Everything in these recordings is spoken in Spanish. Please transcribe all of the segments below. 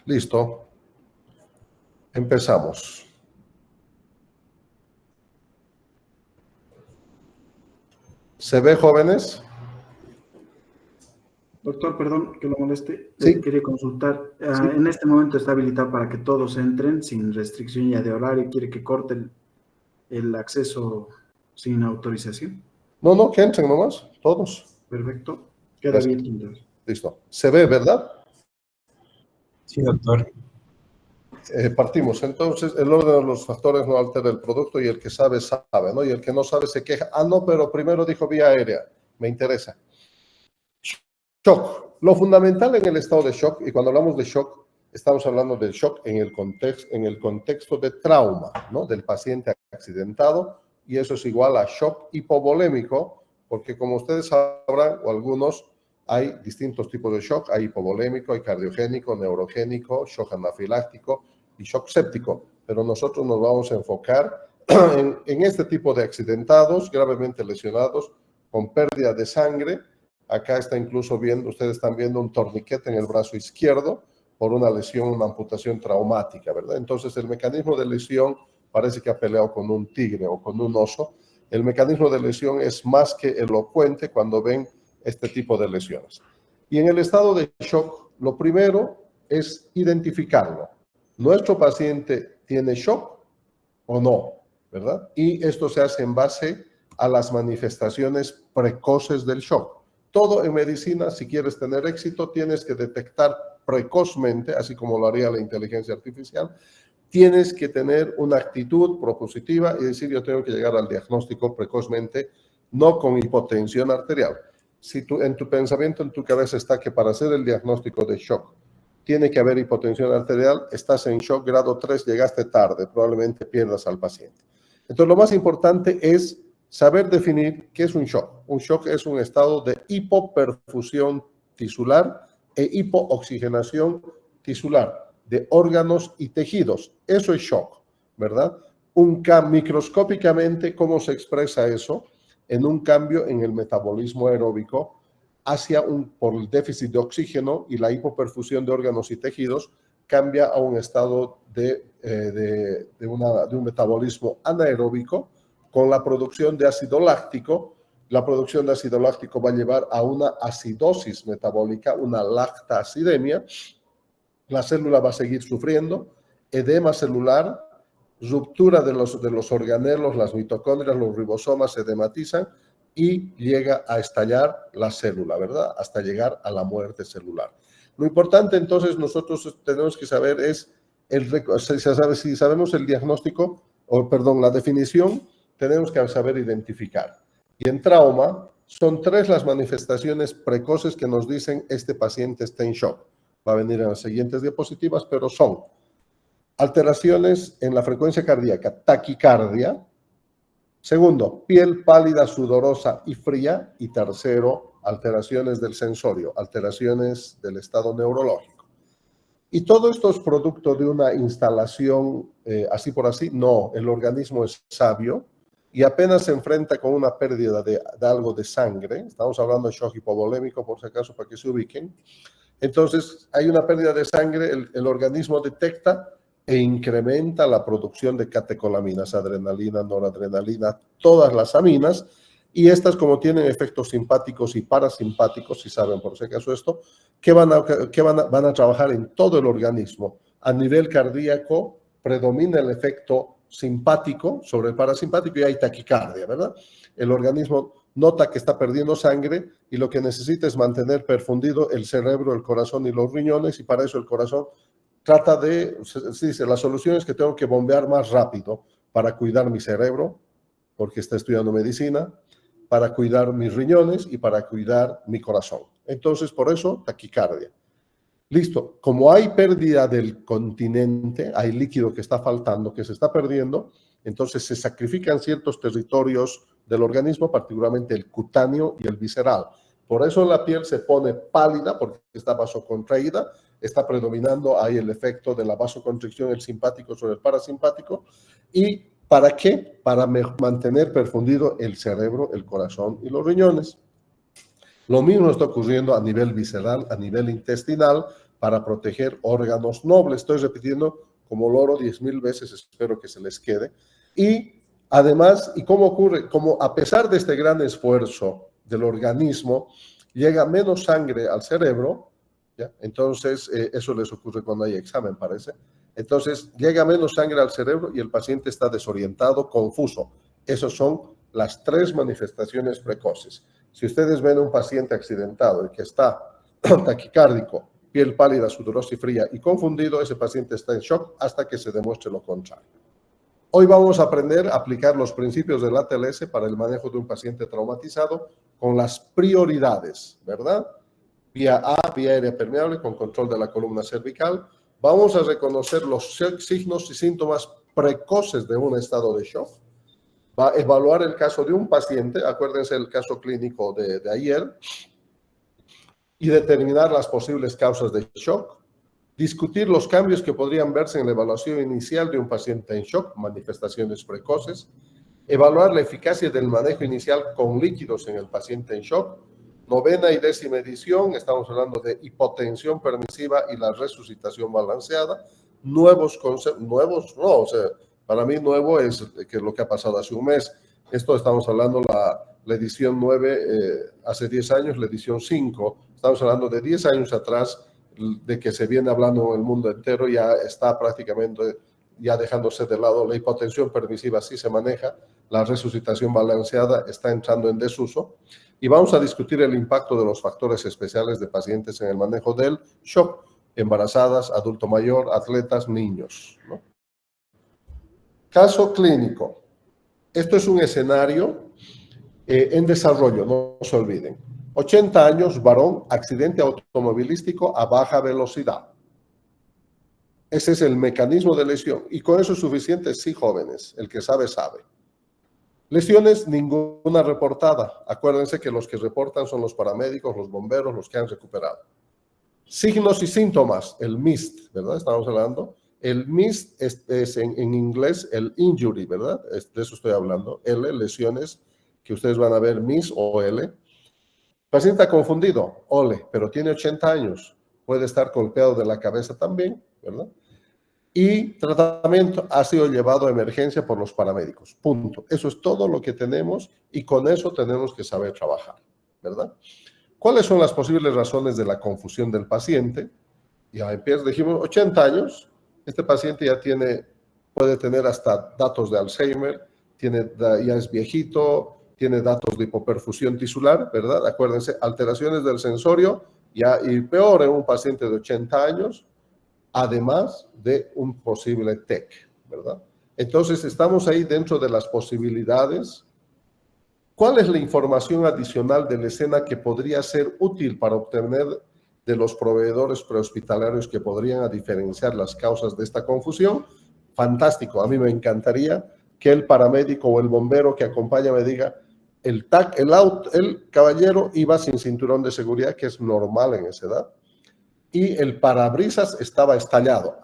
Listo. Empezamos. ¿Se ve, jóvenes? Doctor, perdón que lo moleste. Sí. Quería consultar. Sí. En este momento está habilitado para que todos entren sin restricción ya de horario. ¿Quiere que corte el acceso sin autorización? No, que entren nomás, todos. Perfecto. Queda Gracias. bien, entonces. Listo. ¿Se ve, verdad? Sí, doctor. Partimos. Entonces, el orden de los factores no altera el producto y el que sabe, sabe, ¿no? Y el que no sabe se queja. Ah, no, pero primero dijo vía aérea. Me interesa. Shock. Lo fundamental en el estado de shock, y cuando hablamos de shock, estamos hablando del shock en el contexto de trauma, ¿no? Del paciente accidentado, y eso es igual a shock hipovolémico, porque como ustedes sabrán, o algunos, hay distintos tipos de shock. Hay hipovolémico, hay cardiogénico, neurogénico, shock anafiláctico y shock séptico. Pero nosotros nos vamos a enfocar en este tipo de accidentados, gravemente lesionados, con pérdida de sangre. Acá está incluso viendo, ustedes están viendo un torniquete en el brazo izquierdo por una lesión, una amputación traumática, ¿verdad? Entonces el mecanismo de lesión parece que ha peleado con un tigre o con un oso. El mecanismo de lesión es más que elocuente cuando ven este tipo de lesiones. Y en el estado de shock, lo primero es identificarlo. ¿Nuestro paciente tiene shock o no? ¿Verdad? Y esto se hace en base a las manifestaciones precoces del shock. Todo en medicina, si quieres tener éxito, tienes que detectar precozmente, así como lo haría la inteligencia artificial. Tienes que tener una actitud propositiva y decir, yo tengo que llegar al diagnóstico precozmente, no con hipotensión arterial. Si tú, en tu pensamiento, en tu cabeza está que para hacer el diagnóstico de shock tiene que haber hipotensión arterial, estás en shock grado 3, llegaste tarde, probablemente pierdas al paciente. Entonces, lo más importante es saber definir qué es un shock. Un shock es un estado de hipoperfusión tisular e hipooxigenación tisular de órganos y tejidos. Eso es shock, ¿verdad? Microscópicamente, ¿cómo se expresa eso? En un cambio en el metabolismo aeróbico por el déficit de oxígeno y la hipoperfusión de órganos y tejidos, cambia a un estado de un metabolismo anaeróbico con la producción de ácido láctico. La producción de ácido láctico va a llevar a una acidosis metabólica, una lactacidemia. La célula va a seguir sufriendo, edema celular, ruptura de los organelos, las mitocondrias, los ribosomas se edematizan y llega a estallar la célula, ¿verdad? Hasta llegar a la muerte celular. Lo importante entonces nosotros tenemos que saber es, si sabemos el diagnóstico, la definición, tenemos que saber identificar. Y en trauma son 3 las manifestaciones precoces que nos dicen este paciente está en shock. Va a venir en las siguientes diapositivas, pero son alteraciones en la frecuencia cardíaca, taquicardia. Segundo, piel pálida, sudorosa y fría. Y tercero, alteraciones del sensorio, alteraciones del estado neurológico. Y todo esto es producto de una instalación así por así. No, el organismo es sabio y apenas se enfrenta con una pérdida de algo de sangre. Estamos hablando de shock hipovolémico, por si acaso, para que se ubiquen. Entonces, hay una pérdida de sangre, el organismo detecta e incrementa la producción de catecolaminas, adrenalina, noradrenalina, todas las aminas, y estas, como tienen efectos simpáticos y parasimpáticos, si saben por si acaso esto, que van a trabajar en todo el organismo. A nivel cardíaco predomina el efecto simpático sobre el parasimpático y hay taquicardia, ¿verdad? El organismo nota que está perdiendo sangre y lo que necesita es mantener perfundido el cerebro, el corazón y los riñones, y para eso el corazón trata se dice, la solución es que tengo que bombear más rápido para cuidar mi cerebro, porque está estudiando medicina, para cuidar mis riñones y para cuidar mi corazón. Entonces, por eso, taquicardia. Listo, como hay pérdida del continente, hay líquido que está faltando, que se está perdiendo, entonces se sacrifican ciertos territorios del organismo, particularmente el cutáneo y el visceral. Por eso la piel se pone pálida, porque está vasocontraída, está predominando ahí el efecto de la vasoconstricción, el simpático sobre el parasimpático. ¿Y para qué? Para mantener perfundido el cerebro, el corazón y los riñones. Lo mismo está ocurriendo a nivel visceral, a nivel intestinal, para proteger órganos nobles. Estoy repitiendo como loro 10,000 veces, espero que se les quede. Y además, ¿y cómo ocurre? Como a pesar de este gran esfuerzo del organismo, llega menos sangre al cerebro, ¿ya? Entonces, eso les ocurre cuando hay examen, parece. Entonces, llega menos sangre al cerebro y el paciente está desorientado, confuso. Esas son las 3 manifestaciones precoces. Si ustedes ven a un paciente accidentado y que está taquicárdico, piel pálida, sudorosa y fría y confundido, ese paciente está en shock hasta que se demuestre lo contrario. Hoy vamos a aprender a aplicar los principios del ATLS para el manejo de un paciente traumatizado con las prioridades, ¿verdad? Vía A, vía aérea permeable con control de la columna cervical. Vamos a reconocer los signos y síntomas precoces de un estado de shock. Va a evaluar el caso de un paciente, acuérdense el caso clínico de ayer, y determinar las posibles causas de shock. Discutir los cambios que podrían verse en la evaluación inicial de un paciente en shock, manifestaciones precoces. Evaluar la eficacia del manejo inicial con líquidos en el paciente en shock. 9ª y 10ª edición, estamos hablando de hipotensión permisiva y la resucitación balanceada. Nuevos conceptos, nuevos no, o sea, para mí nuevo es que lo que ha pasado hace un mes. Esto estamos hablando la edición 9 hace 10 años, la edición 5, estamos hablando de 10 años atrás, de que se viene hablando en el mundo entero, ya está prácticamente ya dejándose de lado. La hipotensión permisiva sí se maneja, la resucitación balanceada está entrando en desuso, y vamos a discutir el impacto de los factores especiales de pacientes en el manejo del shock, embarazadas, adulto mayor, atletas, niños, ¿no? Caso clínico. Esto es un escenario en desarrollo, no se olviden. 80 años, varón, accidente automovilístico a baja velocidad. Ese es el mecanismo de lesión. Y con eso es suficiente, sí, jóvenes. El que sabe, sabe. Lesiones, ninguna reportada. Acuérdense que los que reportan son los paramédicos, los bomberos, los que han recuperado. Signos y síntomas, el MIST, ¿verdad? Estamos hablando. El MIST es en inglés el injury, ¿verdad? De eso estoy hablando. L, lesiones, que ustedes van a ver MIS o L. Paciente confundido, ole, pero tiene 80 años. Puede estar golpeado de la cabeza también, ¿verdad? Y tratamiento ha sido llevado a emergencia por los paramédicos. Punto. Eso es todo lo que tenemos y con eso tenemos que saber trabajar, ¿verdad? ¿Cuáles son las posibles razones de la confusión del paciente? Ya empieza, dijimos, 80 años. Este paciente ya puede tener hasta datos de Alzheimer, ya es viejito, tiene datos de hipoperfusión tisular, ¿verdad? Acuérdense, alteraciones del sensorio, y peor en un paciente de 80 años, además de un posible TEC, ¿verdad? Entonces, estamos ahí dentro de las posibilidades. ¿Cuál es la información adicional de la escena que podría ser útil para obtener de los proveedores prehospitalarios que podrían diferenciar las causas de esta confusión? Fantástico, a mí me encantaría que el paramédico o el bombero que acompaña me diga, el caballero iba sin cinturón de seguridad, que es normal en esa edad, y el parabrisas estaba estallado.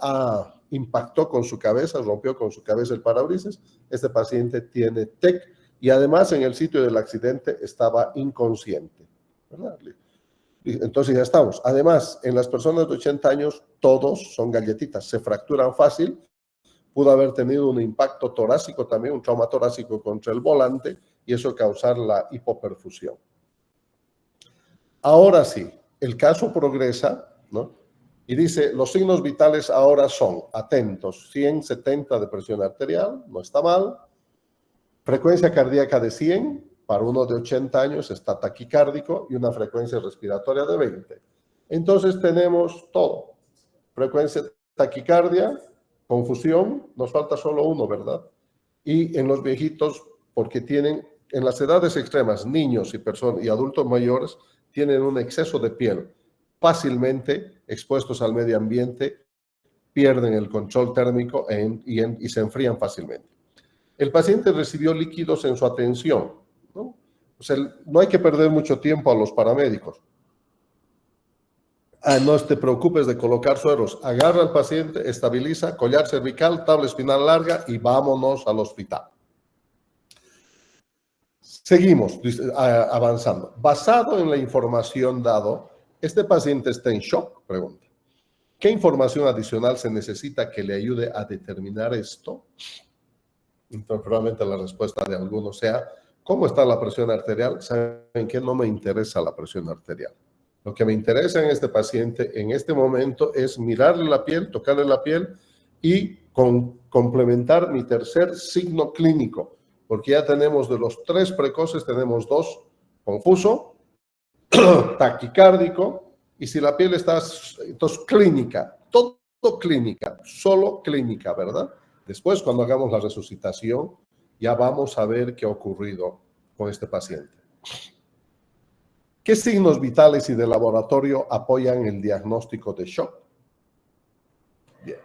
Impactó con su cabeza, rompió con su cabeza el parabrisas. Este paciente tiene TEC y además en el sitio del accidente estaba inconsciente, ¿verdad? Entonces ya estamos. Además, en las personas de 80 años, todos son galletitas, se fracturan fácil. Pudo haber tenido un impacto torácico también, un trauma torácico contra el volante, y eso causar la hipoperfusión. Ahora sí, el caso progresa, ¿no? Y dice, los signos vitales ahora son, atentos, 170 de presión arterial, no está mal. Frecuencia cardíaca de 100, para uno de 80 años está taquicárdico y una frecuencia respiratoria de 20. Entonces tenemos todo. Frecuencia taquicardia, confusión, nos falta solo uno, ¿verdad? Y en los viejitos, porque tienen, en las edades extremas, niños y adultos mayores, tienen un exceso de piel. Fácilmente expuestos al medio ambiente, pierden el control térmico y se enfrían fácilmente. El paciente recibió líquidos en su atención, ¿no? O sea, no hay que perder mucho tiempo a los paramédicos. No te preocupes de colocar sueros. Agarra al paciente, estabiliza, collar cervical, tabla espinal larga y vámonos al hospital. Seguimos avanzando. Basado en la información dado, ¿este paciente está en shock? Pregunta. ¿Qué información adicional se necesita que le ayude a determinar esto? Entonces, probablemente la respuesta de algunos sea, ¿cómo está la presión arterial? ¿Saben qué? No me interesa la presión arterial. Lo que me interesa en este paciente en este momento es mirarle la piel, tocarle la piel y complementar mi tercer signo clínico, porque ya tenemos de los 3 precoces, tenemos 2, confuso, taquicárdico, y si la piel está, entonces clínica, todo clínica, solo clínica, ¿verdad? Después, cuando hagamos la resucitación, ya vamos a ver qué ha ocurrido con este paciente. ¿Qué signos vitales y de laboratorio apoyan el diagnóstico de shock? Bien.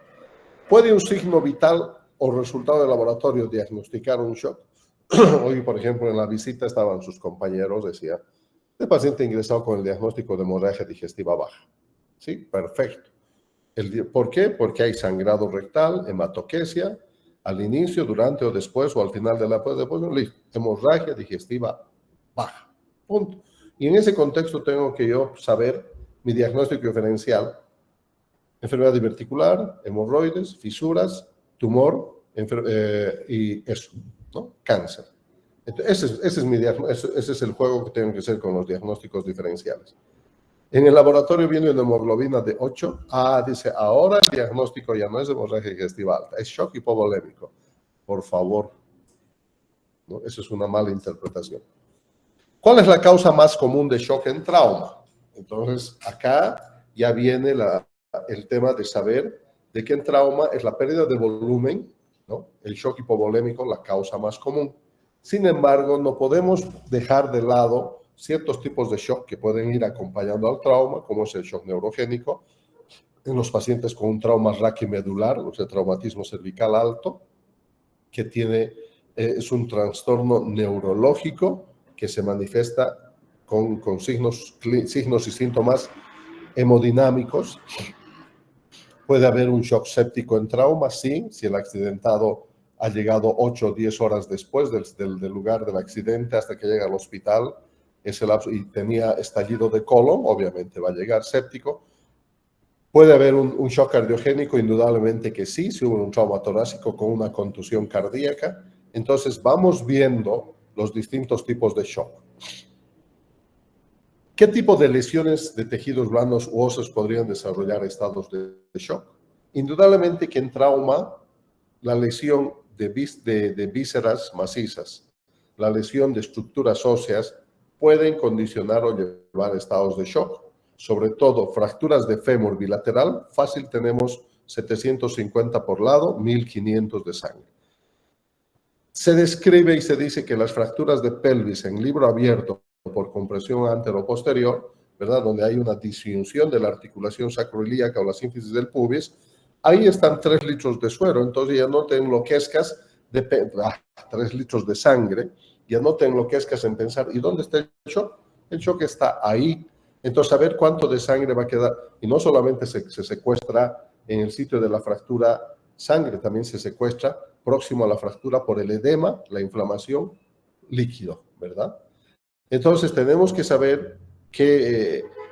¿Puede un signo vital o resultado de laboratorio diagnosticar un shock? Hoy, por ejemplo, en la visita estaban sus compañeros, decía, el paciente ingresado con el diagnóstico de hemorragia digestiva baja. Sí, perfecto. ¿Por qué? Porque hay sangrado rectal, hematoquesia, al inicio, durante o después o al final de la hemorragia digestiva baja. Punto. Y en ese contexto tengo que yo saber mi diagnóstico diferencial: enfermedad diverticular, hemorroides, fisuras, tumor y eso, ¿no? Cáncer. Entonces, ese es el juego que tengo que hacer con los diagnósticos diferenciales. En el laboratorio viene una hemoglobina de 8. Dice, ahora el diagnóstico ya no es hemorragia digestiva alta, es shock hipovolémico. Por favor, ¿no? Eso es una mala interpretación. ¿Cuál es la causa más común de shock en trauma? Entonces, acá ya viene el tema de saber de que en trauma es la pérdida de volumen, ¿no? El shock hipovolémico, la causa más común. Sin embargo, no podemos dejar de lado ciertos tipos de shock que pueden ir acompañando al trauma, como es el shock neurogénico, en los pacientes con un trauma raquimedular, o sea, traumatismo cervical alto, que es un trastorno neurológico que se manifiesta con signos y síntomas hemodinámicos. Puede haber un shock séptico en trauma, sí, si el accidentado ha llegado 8 o 10 horas después del lugar del accidente hasta que llega al hospital, ese lapso, y tenía estallido de colon, obviamente va a llegar séptico. Puede haber un shock cardiogénico, indudablemente que sí, si hubo un trauma torácico con una contusión cardíaca. Entonces vamos viendo los distintos tipos de shock. ¿Qué tipo de lesiones de tejidos blandos u óseos podrían desarrollar estados de shock? Indudablemente que en trauma, la lesión de vísceras macizas, la lesión de estructuras óseas pueden condicionar o llevar estados de shock. Sobre todo, fracturas de fémur bilateral, fácil tenemos 750 por lado, 1500 de sangre. Se describe y se dice que las fracturas de pelvis en libro abierto por compresión antero-posterior, ¿verdad? Donde hay una disyunción de la articulación sacroiliaca o la sínfisis del pubis, ahí están 3 litros de suero, entonces ya no te enloquezcas 3 litros de sangre, ya no te enloquezcas en pensar, ¿y dónde está el shock? El shock está ahí. Entonces, saber cuánto de sangre va a quedar, y no solamente se secuestra en el sitio de la fractura sangre, también se secuestra próximo a la fractura por el edema, la inflamación, líquido, ¿verdad? Entonces, tenemos que saber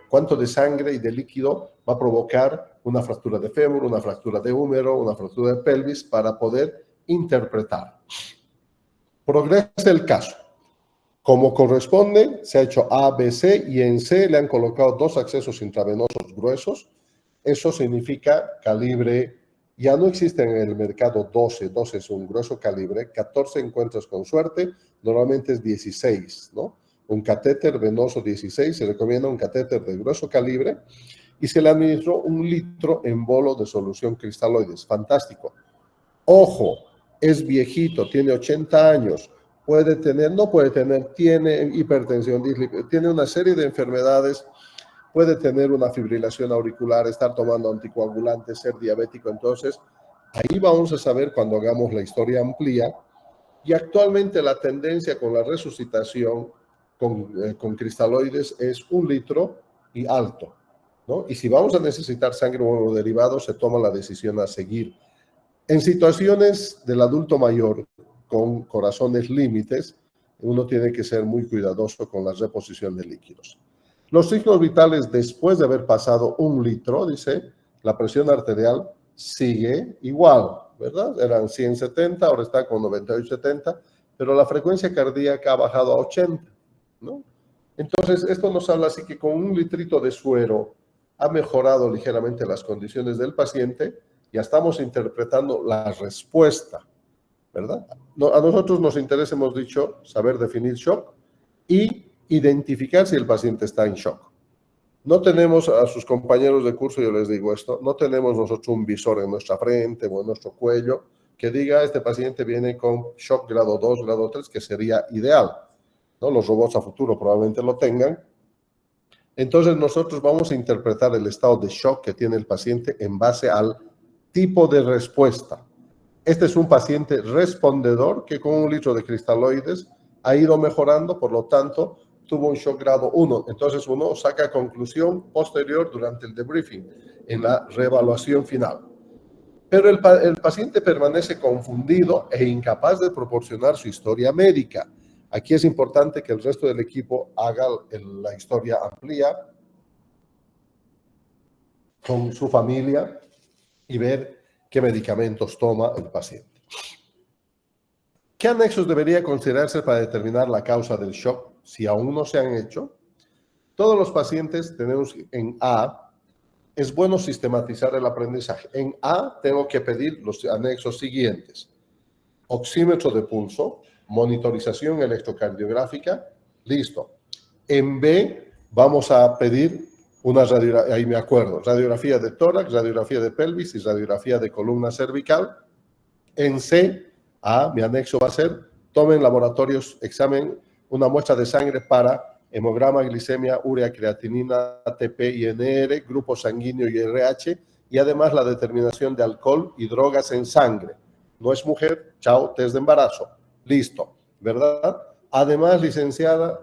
cuánto de sangre y de líquido va a provocar una fractura de fémur, una fractura de húmero, una fractura de pelvis, para poder interpretar. Progresa el caso. Como corresponde, se ha hecho A, B, C, y en C le han colocado 2 accesos intravenosos gruesos. Eso significa calibre, ya no existe en el mercado 12 es un grueso calibre, 14 encuentras con suerte, normalmente es 16, ¿no? Un catéter venoso 16, se recomienda un catéter de grueso calibre, y se le administró 1 litro en bolo de solución cristaloides. Fantástico. Ojo, es viejito, tiene 80 años, tiene hipertensión, tiene una serie de enfermedades, puede tener una fibrilación auricular, estar tomando anticoagulantes, ser diabético. Entonces, ahí vamos a saber cuando hagamos la historia amplia. Y actualmente la tendencia con la resucitación con cristaloides es 1 litro y alto, ¿no? Y si vamos a necesitar sangre o derivados, se toma la decisión a seguir. En situaciones del adulto mayor con corazones límites, uno tiene que ser muy cuidadoso con la reposición de líquidos. Los signos vitales después de haber pasado 1 litro, dice, la presión arterial sigue igual, ¿verdad? Eran 170, ahora está con 98-70, pero la frecuencia cardíaca ha bajado a 80, ¿no? Entonces, esto nos habla así que con un litrito de suero ha mejorado ligeramente las condiciones del paciente. Ya estamos interpretando la respuesta, ¿verdad? A nosotros nos interesa, hemos dicho, saber definir shock y identificar si el paciente está en shock. No tenemos a sus compañeros de curso, yo les digo esto, no tenemos nosotros un visor en nuestra frente o en nuestro cuello que diga este paciente viene con shock grado 2, grado 3, que sería ideal, ¿no? Los robots a futuro probablemente lo tengan. Entonces nosotros vamos a interpretar el estado de shock que tiene el paciente en base al tipo de respuesta. Este es un paciente respondedor que con 1 litro de cristaloides ha ido mejorando, por lo tanto, tuvo un shock grado 1. Entonces uno saca conclusión posterior durante el debriefing, en la reevaluación final. Pero el paciente permanece confundido e incapaz de proporcionar su historia médica. Aquí es importante que el resto del equipo haga la historia amplia con su familia y ver qué medicamentos toma el paciente. ¿Qué anexos debería considerarse para determinar la causa del shock si aún no se han hecho? Todos los pacientes tenemos en A, es bueno sistematizar el aprendizaje. En A tengo que pedir los anexos siguientes: oxímetro de pulso, monitorización electrocardiográfica, listo. En B vamos a pedir una radiografía, ahí me acuerdo, radiografía de tórax, radiografía de pelvis y radiografía de columna cervical. En C, mi anexo va a ser, tomen laboratorios, examen, una muestra de sangre para hemograma, glicemia, urea, creatinina, ATP, INR, grupo sanguíneo y RH, y además la determinación de alcohol y drogas en sangre. No es mujer, chao, test de embarazo. Listo, ¿verdad? Además, licenciada,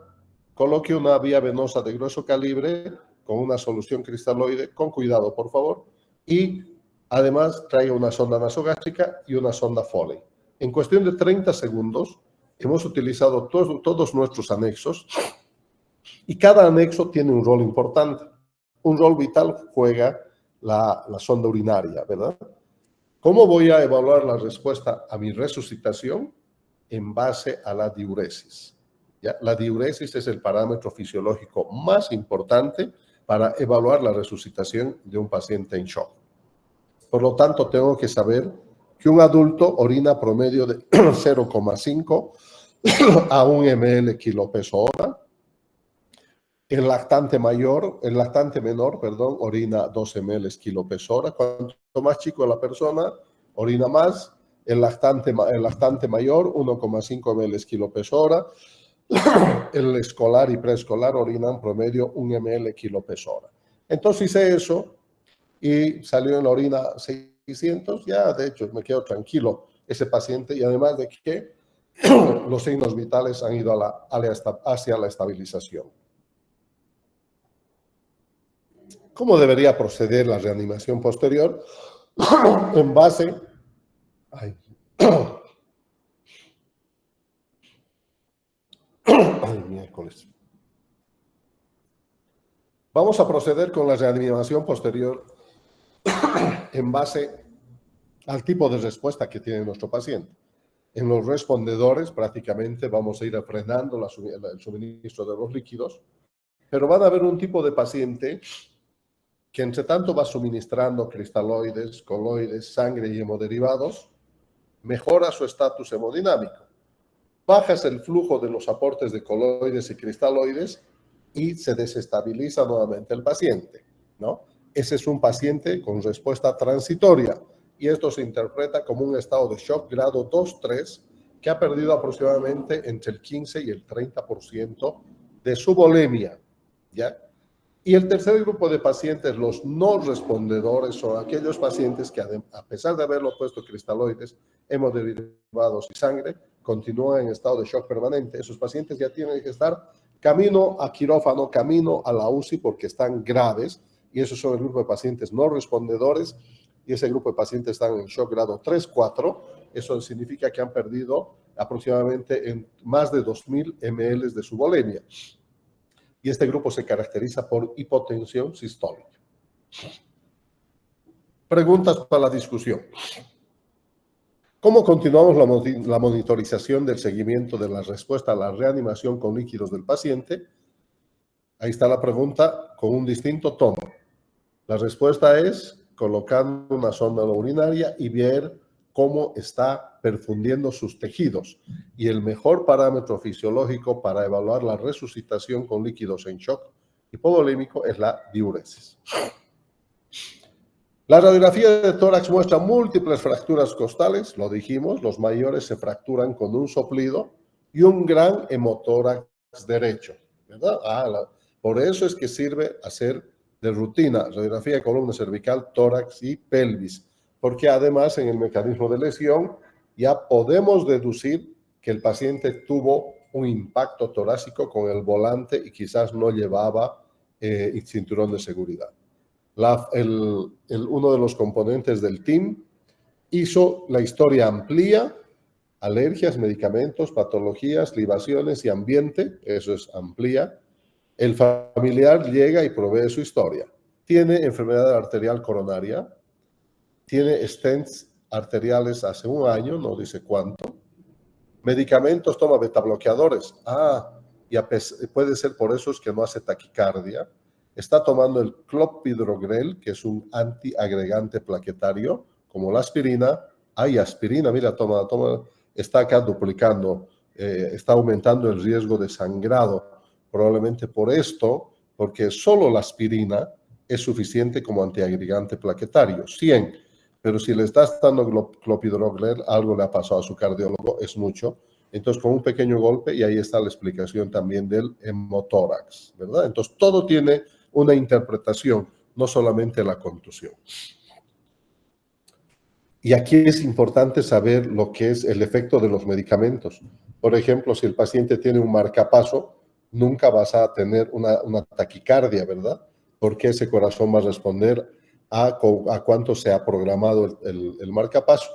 coloque una vía venosa de grueso calibre con una solución cristaloide, con cuidado, por favor, y además traiga una sonda nasogástrica y una sonda Foley. En cuestión de 30 segundos, hemos utilizado todos nuestros anexos y cada anexo tiene un rol importante. Un rol vital juega la sonda urinaria, ¿verdad? ¿Cómo voy a evaluar la respuesta a mi resucitación? En base a la diuresis. ¿Ya? La diuresis es el parámetro fisiológico más importante para evaluar la resucitación de un paciente en shock. Por lo tanto, tengo que saber que un adulto orina promedio de 0,5 a 1 ml kilo peso hora. El lactante menor, orina 12 ml kilo peso hora. Cuanto más chico la persona, orina más. El lactante mayor, 1,5 ml kilo peso hora. El escolar y preescolar orinan promedio 1 ml kilo peso hora. Entonces hice eso y salió en la orina 600, ya de hecho me quedo tranquilo ese paciente, y además de que los signos vitales han ido hacia la estabilización. ¿Cómo debería proceder la reanimación posterior? En base... Ay, miércoles. Vamos a proceder con la reanimación posterior en base al tipo de respuesta que tiene nuestro paciente. En los respondedores prácticamente vamos a ir frenando el suministro de los líquidos, pero van a haber un tipo de paciente que entre tanto va suministrando cristaloides, coloides, sangre y hemoderivados, mejora su estatus hemodinámico. Bajas el flujo de los aportes de coloides y cristaloides y se desestabiliza nuevamente el paciente, ¿no? Ese es un paciente con respuesta transitoria y esto se interpreta como un estado de shock grado 2-3 que ha perdido aproximadamente entre el 15 y el 30% de su volemia, ¿ya? Y el tercer grupo de pacientes, los no respondedores, son aquellos pacientes que a pesar de haberlo puesto cristaloides, hemoderivados y sangre, continúan en estado de shock permanente. Esos pacientes ya tienen que estar camino a quirófano, camino a la UCI porque están graves, y esos son el grupo de pacientes no respondedores, y ese grupo de pacientes están en shock grado 3-4. Eso significa que han perdido aproximadamente en más de 2.000 ml de su volemia. Y este grupo se caracteriza por hipotensión sistólica. Preguntas para la discusión. ¿Cómo continuamos la monitorización del seguimiento de la respuesta a la reanimación con líquidos del paciente? Ahí está la pregunta con un distinto tono. La respuesta es colocando una sonda urinaria y ver cómo está perfundiendo sus tejidos. Y el mejor parámetro fisiológico para evaluar la resucitación con líquidos en shock hipovolímico es la diuresis. La radiografía de tórax muestra múltiples fracturas costales, lo dijimos, los mayores se fracturan con un soplido y un gran hemotórax derecho, ¿verdad? Por eso es que sirve hacer de rutina radiografía de columna cervical, tórax y pelvis, porque además en el mecanismo de lesión ya podemos deducir que el paciente tuvo un impacto torácico con el volante y quizás no llevaba cinturón de seguridad. Uno de los componentes del team hizo la historia amplía, alergias, medicamentos, patologías, libaciones y ambiente, eso es amplía. El familiar llega y provee su historia. Tiene enfermedad arterial coronaria, tiene stents arteriales hace un año, no dice cuánto. Medicamentos, toma betabloqueadores. Puede ser por eso es que no hace taquicardia. Está tomando el clopidogrel, que es un antiagregante plaquetario, como la aspirina. Hay aspirina, mira, toma, está acá duplicando, está aumentando el riesgo de sangrado. Probablemente por esto, porque solo la aspirina es suficiente como antiagregante plaquetario, 100. Pero si le estás dando clopidogrel, algo le ha pasado a su cardiólogo, es mucho. Entonces, con un pequeño golpe, y ahí está la explicación también del hemotórax, ¿verdad? Entonces, todo tiene una interpretación, no solamente la contusión. Y aquí es importante saber lo que es el efecto de los medicamentos. Por ejemplo, si el paciente tiene un marcapaso, nunca vas a tener una taquicardia, ¿verdad? Porque ese corazón va a responder a cuánto se ha programado el marcapaso.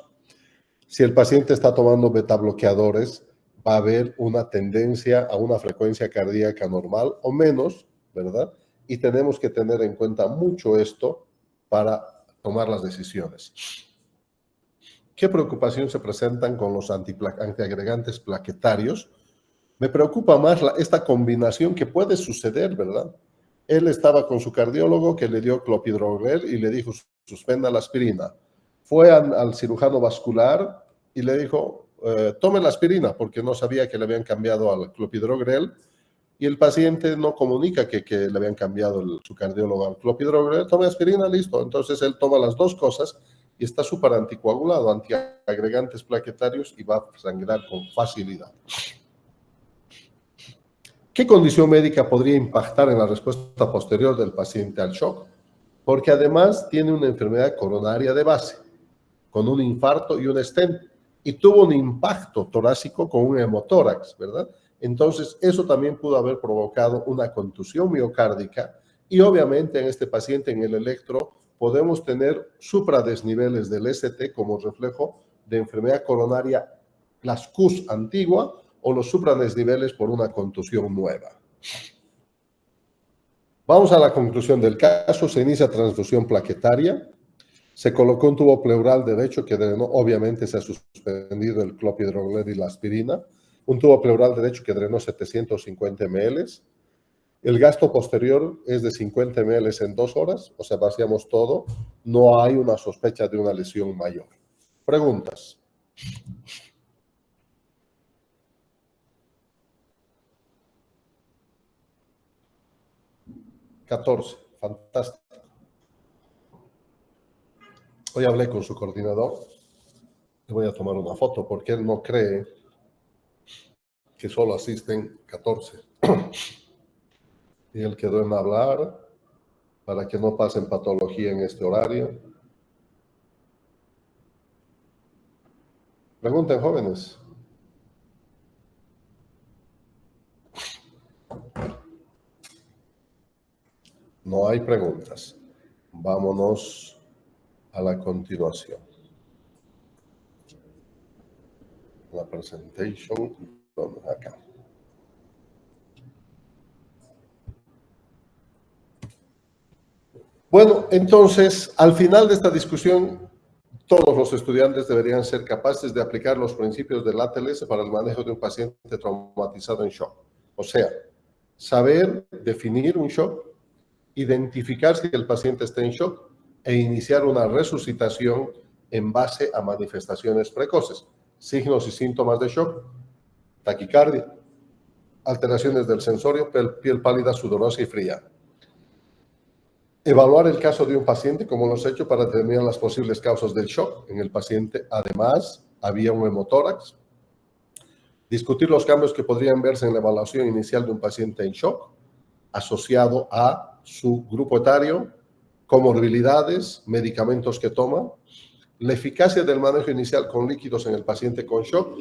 Si el paciente está tomando betabloqueadores, va a haber una tendencia a una frecuencia cardíaca normal o menos, ¿verdad? Y tenemos que tener en cuenta mucho esto para tomar las decisiones. ¿Qué preocupación se presentan con los antiagregantes plaquetarios? Me preocupa más esta combinación que puede suceder, ¿verdad? Él estaba con su cardiólogo que le dio clopidogrel y le dijo, suspenda la aspirina. Fue al cirujano vascular y le dijo, tome la aspirina, porque no sabía que le habían cambiado al clopidogrel. Y el paciente no comunica que le habían cambiado su cardiólogo al clopidogrel. Tome aspirina, listo. Entonces él toma las dos cosas y está súper anticoagulado, antiagregantes plaquetarios y va a sangrar con facilidad. ¿Qué condición médica podría impactar en la respuesta posterior del paciente al shock? Porque además tiene una enfermedad coronaria de base, con un infarto y un stent, y tuvo un impacto torácico con un hemotórax, ¿verdad? Entonces, eso también pudo haber provocado una contusión miocárdica, y obviamente en este paciente, en el electro, podemos tener supradesniveles del ST como reflejo de enfermedad coronaria, las CUS antigua, o los supradesniveles por una contusión nueva. Vamos a la conclusión del caso. Se inicia transfusión plaquetaria. Se colocó un tubo pleural derecho que drenó, obviamente se ha suspendido el clopidogrel y la aspirina. Un tubo pleural derecho que drenó 750 ml. El gasto posterior es de 50 ml en 2 horas, o sea, vaciamos todo. No hay una sospecha de una lesión mayor. Preguntas. $14. Fantástico. Hoy hablé con su coordinador. Le voy a tomar una foto porque él no cree que solo asisten 14. Y él quedó en hablar para que no pasen patología en este horario. Pregunten, jóvenes. No hay preguntas. Vámonos a la continuación. La presentation. Acá. Bueno, entonces, al final de esta discusión, todos los estudiantes deberían ser capaces de aplicar los principios del ATLS para el manejo de un paciente traumatizado en shock. O sea, saber definir un shock, identificar si el paciente está en shock e iniciar una resucitación en base a manifestaciones precoces, signos y síntomas de shock, taquicardia, alteraciones del sensorio, piel pálida, sudorosa y fría. Evaluar el caso de un paciente, como lo he hecho, para determinar las posibles causas del shock en el paciente. Además, había un hemotórax. Discutir los cambios que podrían verse en la evaluación inicial de un paciente en shock, asociado a su grupo etario, comorbilidades, medicamentos que toma, la eficacia del manejo inicial con líquidos en el paciente con shock.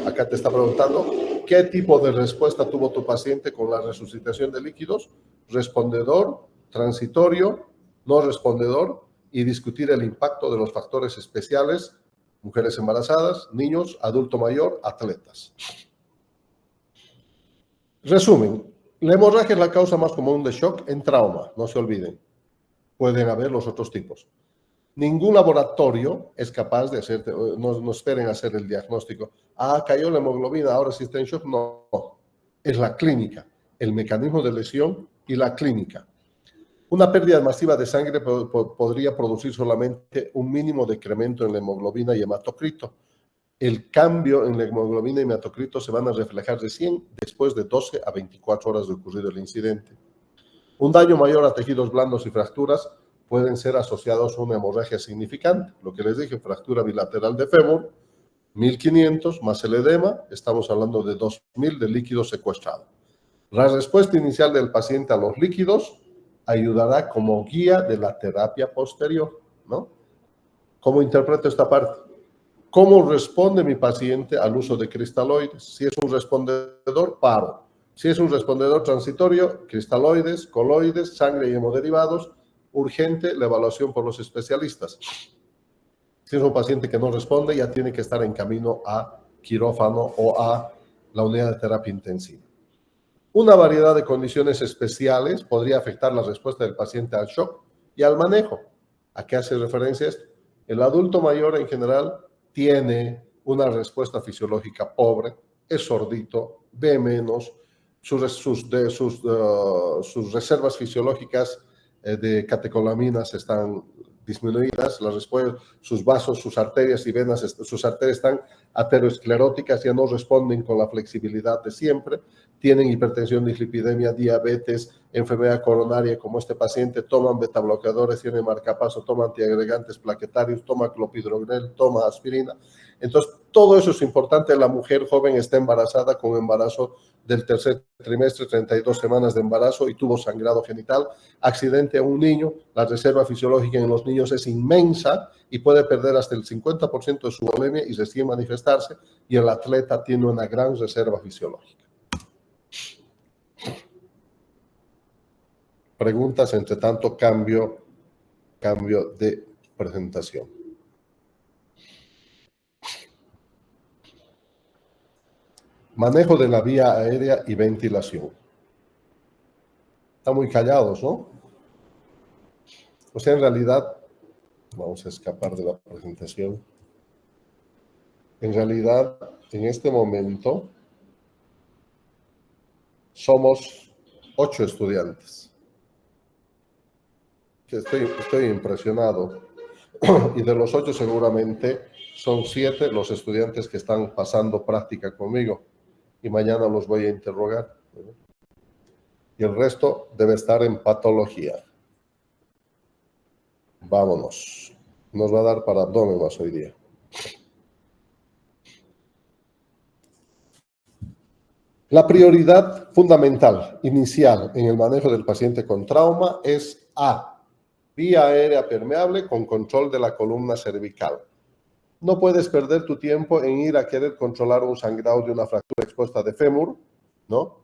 Acá te está preguntando, ¿qué tipo de respuesta tuvo tu paciente con la resucitación de líquidos? Respondedor, transitorio, no respondedor, y discutir el impacto de los factores especiales, mujeres embarazadas, niños, adulto mayor, atletas. Resumen, la hemorragia es la causa más común de shock en trauma, no se olviden. Pueden haber los otros tipos. Ningún laboratorio es capaz de hacer, no esperen hacer el diagnóstico. Ah, cayó la hemoglobina, ahora sí está en shock. No, es la clínica, el mecanismo de lesión y la clínica. Una pérdida masiva de sangre podría producir solamente un mínimo decremento en la hemoglobina y hematocrito. El cambio en la hemoglobina y hematocrito se van a reflejar recién después de 12 a 24 horas de ocurrido el incidente. Un daño mayor a tejidos blandos y fracturas pueden ser asociados a una hemorragia significante. Lo que les dije, fractura bilateral de fémur, 1500 más el edema, estamos hablando de 2000 de líquido secuestrado. La respuesta inicial del paciente a los líquidos ayudará como guía de la terapia posterior, ¿no? ¿Cómo interpreto esta parte? ¿Cómo responde mi paciente al uso de cristaloides? Si es un respondedor, paro. Si es un respondedor transitorio, cristaloides, coloides, sangre y hemoderivados, urgente la evaluación por los especialistas. Si es un paciente que no responde, ya tiene que estar en camino a quirófano o a la unidad de terapia intensiva. Una variedad de condiciones especiales podría afectar la respuesta del paciente al shock y al manejo. ¿A qué hace referencia esto? El adulto mayor en general tiene una respuesta fisiológica pobre, es sordito, ve menos, sus reservas fisiológicas de catecolaminas están disminuidas, sus vasos, sus arterias y venas, sus arterias están ateroescleróticas, ya no responden con la flexibilidad de siempre, tienen hipertensión, dislipidemia, diabetes, enfermedad coronaria, como este paciente, toman betabloqueadores, tienen marcapaso, toma antiagregantes plaquetarios, toma clopidogrel, toma aspirina. Entonces, todo eso es importante. La mujer joven está embarazada con embarazo del tercer trimestre, 32 semanas de embarazo y tuvo sangrado genital, accidente a un niño, la reserva fisiológica en los niños es inmensa y puede perder hasta el 50% de su volemia y recién manifestarse, y el atleta tiene una gran reserva fisiológica. Preguntas, entre tanto, cambio de presentación. Manejo de la vía aérea y ventilación. Están muy callados, ¿no? O sea, en realidad, vamos a escapar de la presentación. En realidad, en este momento, somos 8 estudiantes. Estoy impresionado. Y de los 8 seguramente son 7 los estudiantes que están pasando práctica conmigo. Y mañana los voy a interrogar. Y el resto debe estar en patología. Vámonos. Nos va a dar para abdomen más hoy día. La prioridad fundamental, inicial, en el manejo del paciente con trauma es A, vía aérea permeable con control de la columna cervical. No puedes perder tu tiempo en ir a querer controlar un sangrado de una fractura expuesta de fémur, ¿no?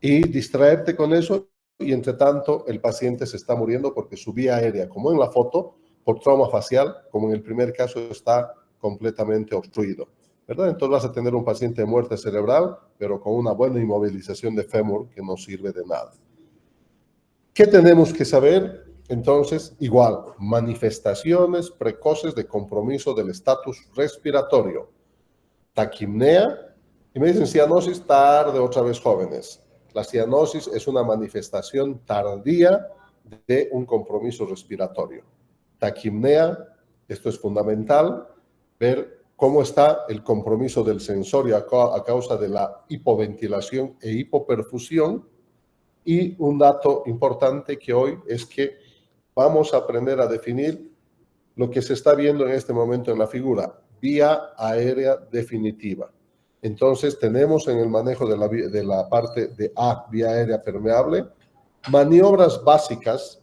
Y distraerte con eso, y entre tanto el paciente se está muriendo porque su vía aérea, como en la foto, por trauma facial, como en el primer caso, está completamente obstruido, ¿verdad? Entonces vas a tener un paciente de muerte cerebral, pero con una buena inmovilización de fémur que no sirve de nada. ¿Qué tenemos que saber? Entonces, igual, manifestaciones precoces de compromiso del estatus respiratorio. Taquimnea, y me dicen cianosis tarde, otra vez jóvenes. La cianosis es una manifestación tardía de un compromiso respiratorio. Taquimnea, esto es fundamental, ver cómo está el compromiso del sensorio a causa de la hipoventilación e hipoperfusión. Y un dato importante que hoy es que vamos a aprender a definir lo que se está viendo en este momento en la figura, vía aérea definitiva. Entonces tenemos en el manejo de la parte de A, vía aérea permeable, maniobras básicas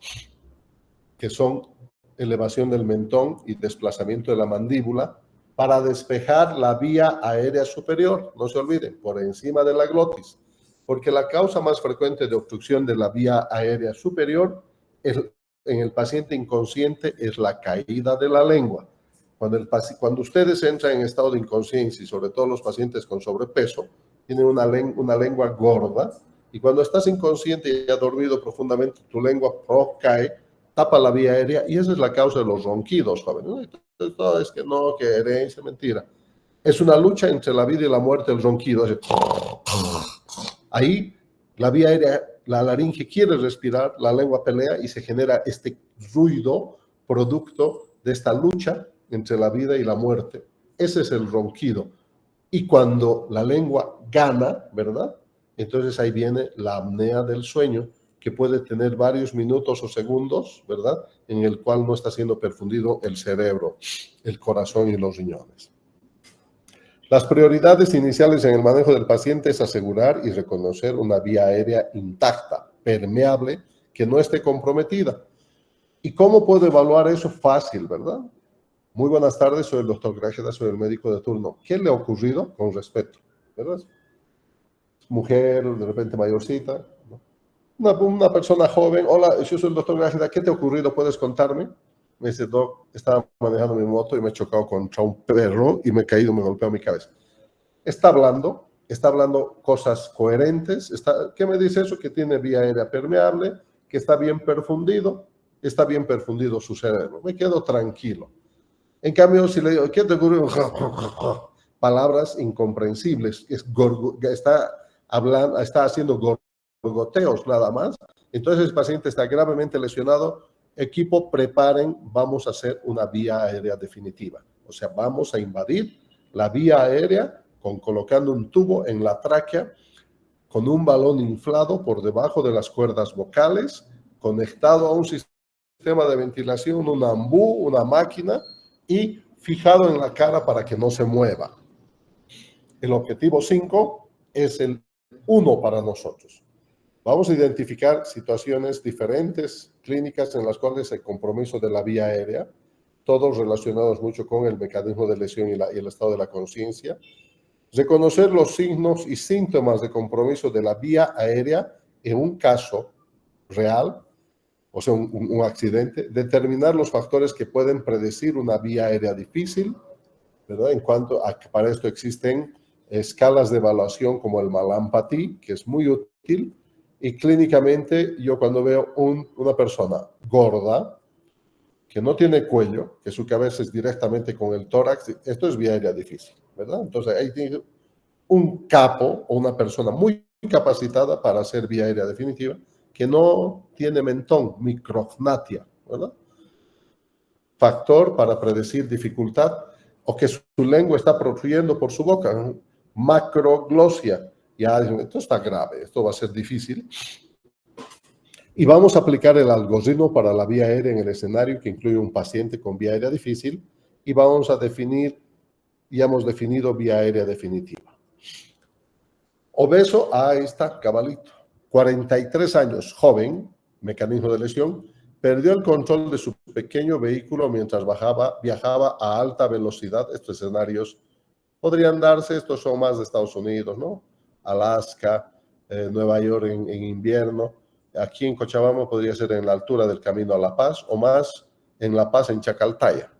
que son elevación del mentón y desplazamiento de la mandíbula para despejar la vía aérea superior, no se olviden, por encima de la glotis, porque la causa más frecuente de obstrucción de la vía aérea superior en el paciente inconsciente es la caída de la lengua. Cuando ustedes entran en estado de inconsciencia, y sobre todo los pacientes con sobrepeso, tienen una lengua gorda, y cuando estás inconsciente y has dormido profundamente, tu lengua cae, tapa la vía aérea, y esa es la causa de los ronquidos, jóvenes. Entonces, es que no, que herencia, mentira. Es una lucha entre la vida y la muerte, el ronquido. Ahí la vía aérea, la laringe quiere respirar, la lengua pelea y se genera este ruido producto de esta lucha entre la vida y la muerte. Ese es el ronquido. Y cuando la lengua gana, ¿verdad? Entonces ahí viene la apnea del sueño, que puede tener varios minutos o segundos, ¿verdad? En el cual no está siendo perfundido el cerebro, el corazón y los riñones. Las prioridades iniciales en el manejo del paciente es asegurar y reconocer una vía aérea intacta, permeable, que no esté comprometida. ¿Y cómo puedo evaluar eso? Fácil, ¿verdad? Muy buenas tardes, soy el doctor Grajeda, soy el médico de turno. ¿Qué le ha ocurrido? Con respeto, ¿verdad? Mujer, de repente mayorcita, ¿no? Una persona joven, hola, yo soy el doctor Grajeda, ¿qué te ha ocurrido? ¿Puedes contarme? Me dice, doc, estaba manejando mi moto y me he chocado contra un perro y me he caído, me golpeó mi cabeza. Está hablando cosas coherentes. ¿Qué me dice eso? Que tiene vía aérea permeable, que está bien perfundido su cerebro. Me quedo tranquilo. En cambio, si le digo, ¿qué te ocurrió? Palabras incomprensibles. Está haciendo gorgoteos nada más. Entonces el paciente está gravemente lesionado. Equipo, preparen, vamos a hacer una vía aérea definitiva. O sea, vamos a invadir la vía aérea colocando un tubo en la tráquea con un balón inflado por debajo de las cuerdas vocales, conectado a un sistema de ventilación, un ambú, una máquina, y fijado en la cara para que no se mueva. El objetivo 5 es el 1 para nosotros. Vamos a identificar situaciones diferentes, clínicas, en las cuales el compromiso de la vía aérea, todos relacionados mucho con el mecanismo de lesión y el estado de la conciencia. Reconocer los signos y síntomas de compromiso de la vía aérea en un caso real, o sea, un accidente. Determinar los factores que pueden predecir una vía aérea difícil, ¿verdad? En cuanto a que para esto existen escalas de evaluación como el Malampathy, que es muy útil. Y clínicamente, yo cuando veo una persona gorda, que no tiene cuello, que su cabeza es directamente con el tórax, esto es vía aérea difícil, ¿verdad? Entonces ahí tiene un capo o una persona muy capacitada para hacer vía aérea definitiva, que no tiene mentón, micrognatia, ¿verdad? Factor para predecir dificultad, o que su lengua está protrudiendo por su boca, ¿no? Macroglosia. Ya, esto está grave, esto va a ser difícil. Y vamos a aplicar el algoritmo para la vía aérea en el escenario que incluye un paciente con vía aérea difícil, y vamos a definir, ya hemos definido vía aérea definitiva. Obeso, ahí está, cabalito. 43 años, joven, mecanismo de lesión, perdió el control de su pequeño vehículo mientras viajaba a alta velocidad. Estos escenarios podrían darse, estos son más de Estados Unidos, ¿no? Alaska, Nueva York en invierno. Aquí en Cochabamba podría ser en la altura del camino a La Paz, o más en La Paz, en Chacaltaya.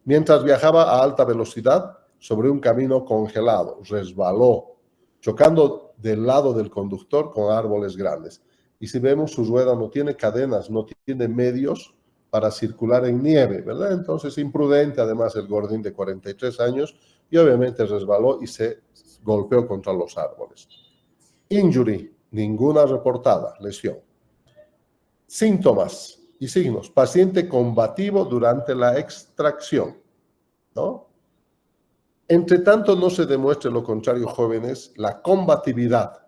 Mientras viajaba a alta velocidad sobre un camino congelado, resbaló, chocando del lado del conductor con árboles grandes. Y si vemos, su rueda no tiene cadenas, no tiene medios para circular en nieve, ¿verdad? Entonces, imprudente, además, el gordín de 43 años, y obviamente resbaló y se golpeó contra los árboles. Injury, ninguna reportada, lesión. Síntomas y signos. Paciente combativo durante la extracción, ¿no? Entre tanto no se demuestre lo contrario, jóvenes, la combatividad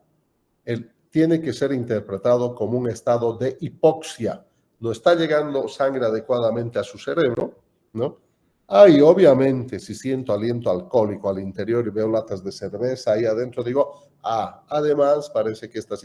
tiene que ser interpretado como un estado de hipoxia. No está llegando sangre adecuadamente a su cerebro, ¿no? Y obviamente, si siento aliento alcohólico al interior y veo latas de cerveza ahí adentro, digo, además parece que este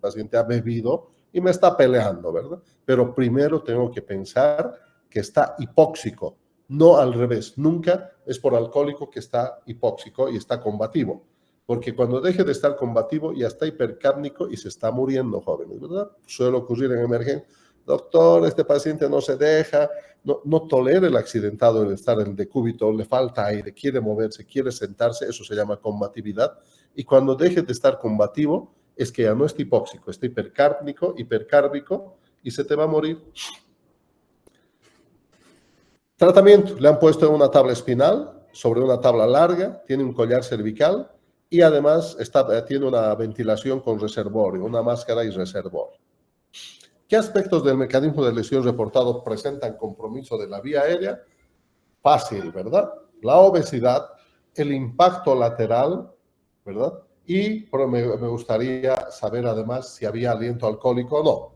paciente ha bebido y me está peleando, ¿verdad? Pero primero tengo que pensar que está hipóxico, no al revés. Nunca es por alcohólico que está hipóxico y está combativo. Porque cuando deje de estar combativo ya está hipercárnico y se está muriendo, jóvenes, ¿verdad? Suele ocurrir en emergencia. Doctor, este paciente no se deja, no tolera el accidentado el estar en el decúbito, le falta aire, quiere moverse, quiere sentarse, eso se llama combatividad. Y cuando deje de estar combativo, es que ya no está hipóxico, está hipercárnico, hipercárbico y se te va a morir. Tratamiento, le han puesto en una tabla espinal, sobre una tabla larga, tiene un collar cervical, y además tiene una ventilación con reservorio, una máscara y reservorio. ¿Qué aspectos del mecanismo de lesión reportado presentan compromiso de la vía aérea? Fácil, ¿verdad? La obesidad, el impacto lateral, ¿verdad? Pero me gustaría saber además si había aliento alcohólico o no.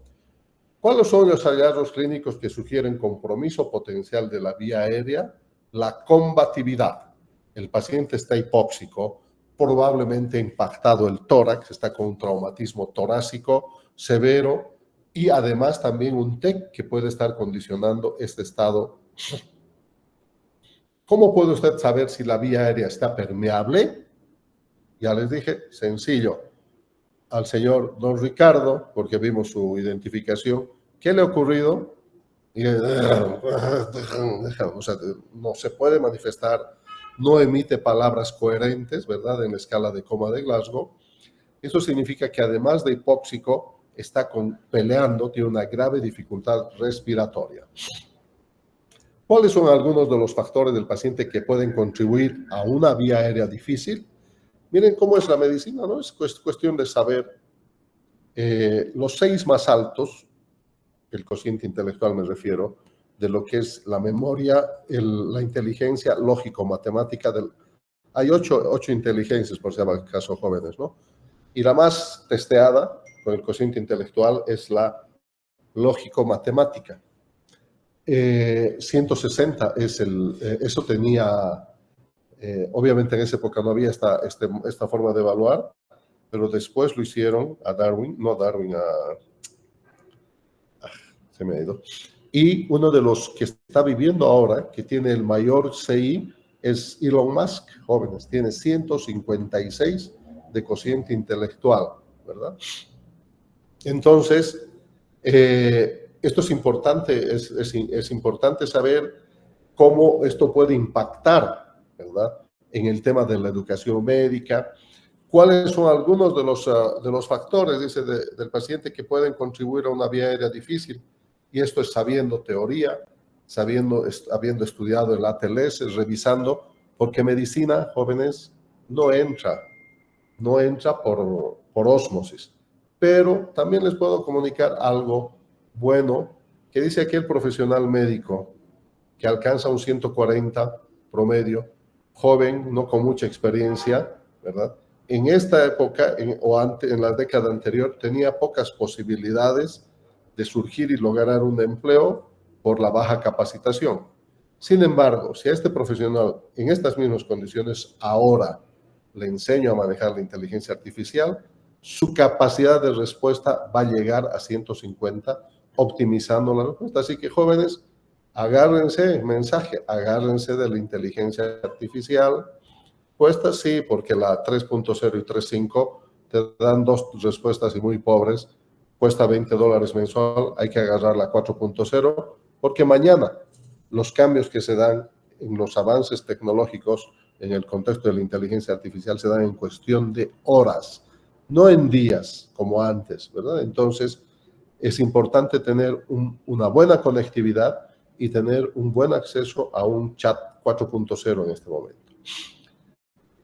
¿Cuáles son los hallazgos clínicos que sugieren compromiso potencial de la vía aérea? La combatividad. El paciente está hipóxico, probablemente impactado el tórax, está con un traumatismo torácico severo y además también un TEC que puede estar condicionando este estado. ¿Cómo puede usted saber si la vía aérea está permeable? Ya les dije, sencillo. Al señor don Ricardo, porque vimos su identificación, ¿qué le ha ocurrido? Y, o sea, no se puede manifestar, no emite palabras coherentes, ¿verdad? En la escala de coma de Glasgow. Eso significa que además de hipóxico, está peleando, tiene una grave dificultad respiratoria. ¿Cuáles son algunos de los factores del paciente que pueden contribuir a una vía aérea difícil? Miren cómo es la medicina, ¿no? Es cuestión de saber los 6 más altos, el cociente intelectual me refiero, de lo que es la memoria, la inteligencia lógico-matemática. Hay 8 inteligencias, por si acaso jóvenes, ¿no? Y la más testeada con el cociente intelectual es la lógico-matemática. 160 es eso tenía, obviamente en esa época no había esta forma de evaluar, pero después lo hicieron a Darwin, no Darwin, se me ha ido. Y uno de los que está viviendo ahora, que tiene el mayor CI, es Elon Musk, jóvenes, tiene 156 de cociente intelectual, ¿verdad? Entonces, esto es importante, es importante saber cómo esto puede impactar, ¿verdad? En el tema de la educación médica. ¿Cuáles son algunos de los factores, dice, del paciente que pueden contribuir a una vía aérea difícil? Y esto es sabiendo teoría, habiendo estudiado el ATLS, revisando, porque medicina, jóvenes, no entra por ósmosis. Pero también les puedo comunicar algo bueno que dice aquí el profesional médico que alcanza un 140 promedio, joven, no con mucha experiencia, ¿verdad? En esta época, en la década anterior, tenía pocas posibilidades de surgir y lograr un empleo por la baja capacitación. Sin embargo, si a este profesional en estas mismas condiciones ahora le enseño a manejar la inteligencia artificial, su capacidad de respuesta va a llegar a 150, optimizando la respuesta. Así que jóvenes, agárrense, mensaje, agárrense de la inteligencia artificial. Cuesta sí, porque la 3.0 y 3.5 te dan 2 respuestas y muy pobres. Cuesta $20 mensual, hay que agarrar la 4.0, porque mañana los cambios que se dan en los avances tecnológicos en el contexto de la inteligencia artificial se dan en cuestión de horas, no en días como antes, ¿verdad? Entonces, es importante tener una buena conectividad y tener un buen acceso a un chat 4.0 en este momento.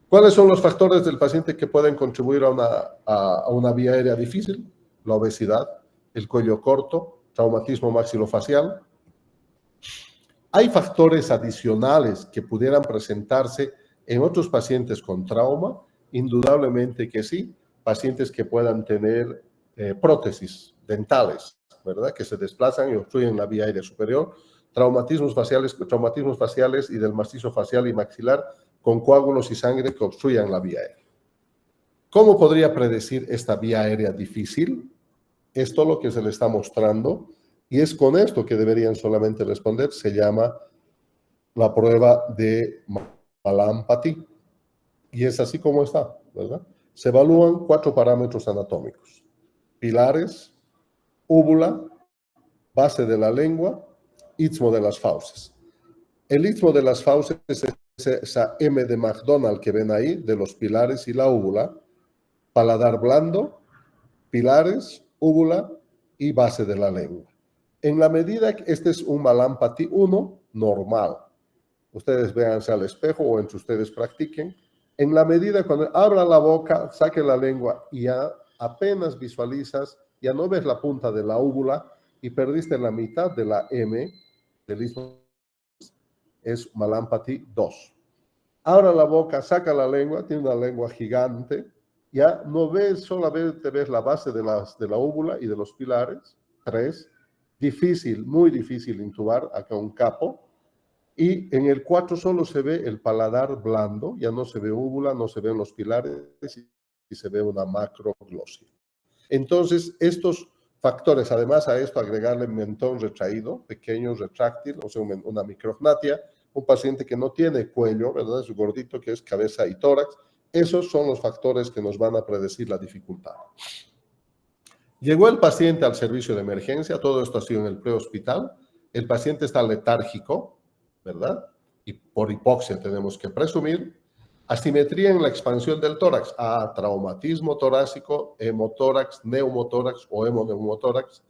¿Cuáles son los factores del paciente que pueden contribuir a una vía aérea difícil? La obesidad, el cuello corto, traumatismo maxilofacial. ¿Hay factores adicionales que pudieran presentarse en otros pacientes con trauma? Indudablemente que sí. Pacientes que puedan tener prótesis dentales, ¿verdad? Que se desplazan y obstruyen la vía aérea superior. Traumatismos faciales y del macizo facial y maxilar con coágulos y sangre que obstruyan la vía aérea. ¿Cómo podría predecir esta vía aérea difícil? Esto es lo que se le está mostrando y es con esto que deberían solamente responder. Se llama la prueba de Mallampati y es así como está, ¿verdad? Se evalúan 4 parámetros anatómicos: pilares, úvula, base de la lengua, istmo de las fauces. El istmo de las fauces es esa M de McDonald que ven ahí, de los pilares y la úvula, paladar blando, pilares, úvula y base de la lengua. En la medida que este es un Mallampati 1 normal, ustedes véanse al espejo o entre ustedes practiquen, en la medida cuando abra la boca, saque la lengua y ya apenas visualizas, ya no ves la punta de la úvula y perdiste la mitad de la M del istmo, es Mallampati 2. Abra la boca, saca la lengua, tiene una lengua gigante, ya no ves, solamente ves la base de la úvula y de los pilares. 3, difícil, muy difícil intubar, acá un capo. Y en el 4 solo se ve el paladar blando, ya no se ve úvula, no se ven los pilares y se ve una macroglosia. Entonces, estos factores, además a esto agregarle mentón retraído, pequeño retráctil, o sea, una micrognatia, un paciente que no tiene cuello, ¿verdad? Es gordito, que es cabeza y tórax. Esos son los factores que nos van a predecir la dificultad. Llegó el paciente al servicio de emergencia, todo esto ha sido en el prehospital. El paciente está letárgico, ¿verdad? Y por hipoxia tenemos que presumir. Asimetría en la expansión del tórax. Traumatismo torácico, hemotórax, neumotórax o hemoneumotórax.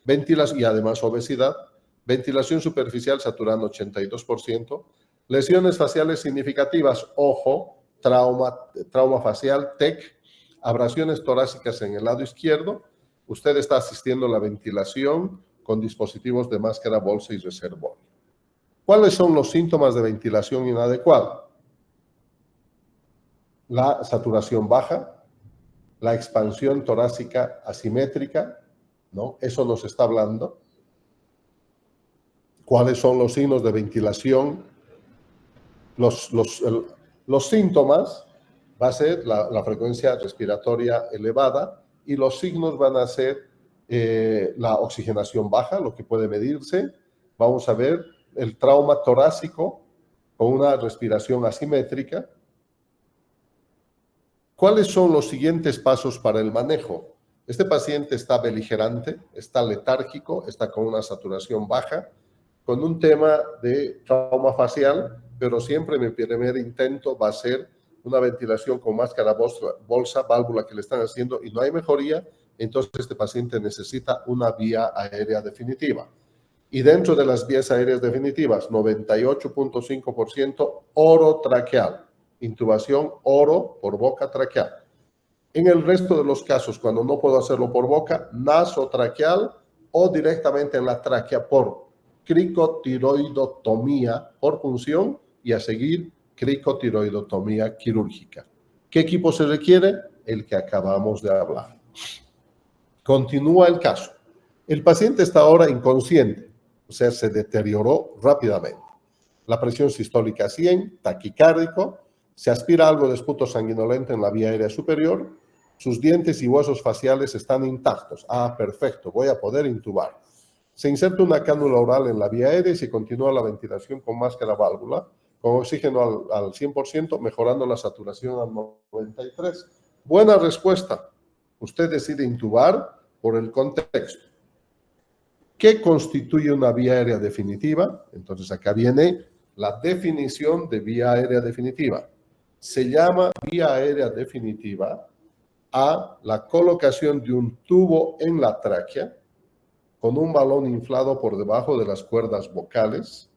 Ventilación y además obesidad. Ventilación superficial saturando 82%. Lesiones faciales significativas, ojo, trauma facial, TEC. Abrasiones torácicas en el lado izquierdo. Usted está asistiendo a la ventilación con dispositivos de máscara, bolsa y reservorio. ¿Cuáles son los síntomas de ventilación inadecuada? La saturación baja, la expansión torácica asimétrica, ¿no? Eso nos está hablando. ¿Cuáles son los signos de ventilación? Los síntomas va a ser la frecuencia respiratoria elevada y los signos van a ser la oxigenación baja, lo que puede medirse. Vamos a ver el trauma torácico con una respiración asimétrica. ¿Cuáles son los siguientes pasos para el manejo? Este paciente está beligerante, está letárgico, está con una saturación baja, con un tema de trauma facial, pero siempre mi primer intento va a ser una ventilación con máscara, bolsa, válvula que le están haciendo y no hay mejoría, entonces este paciente necesita una vía aérea definitiva. Y dentro de las vías aéreas definitivas, 98.5% orotraqueal, intubación oro por boca traqueal. En el resto de los casos, cuando no puedo hacerlo por boca, nasotraqueal o directamente en la tráquea por cricotiroidotomía por punción y a seguir cricotiroidotomía quirúrgica. ¿Qué equipo se requiere? El que acabamos de hablar. Continúa el caso. El paciente está ahora inconsciente, o sea, se deterioró rápidamente. La presión sistólica 100, taquicárdico, se aspira algo de esputo sanguinolento en la vía aérea superior, sus dientes y huesos faciales están intactos. Perfecto, voy a poder intubar. Se inserta una cánula oral en la vía aérea y se continúa la ventilación con máscara válvula, con oxígeno al 100%, mejorando la saturación al 93%. Buena respuesta. Usted decide intubar por el contexto. ¿Qué constituye una vía aérea definitiva? Entonces acá viene la definición de vía aérea definitiva. Se llama vía aérea definitiva a la colocación de un tubo en la tráquea con un balón inflado por debajo de las cuerdas vocales,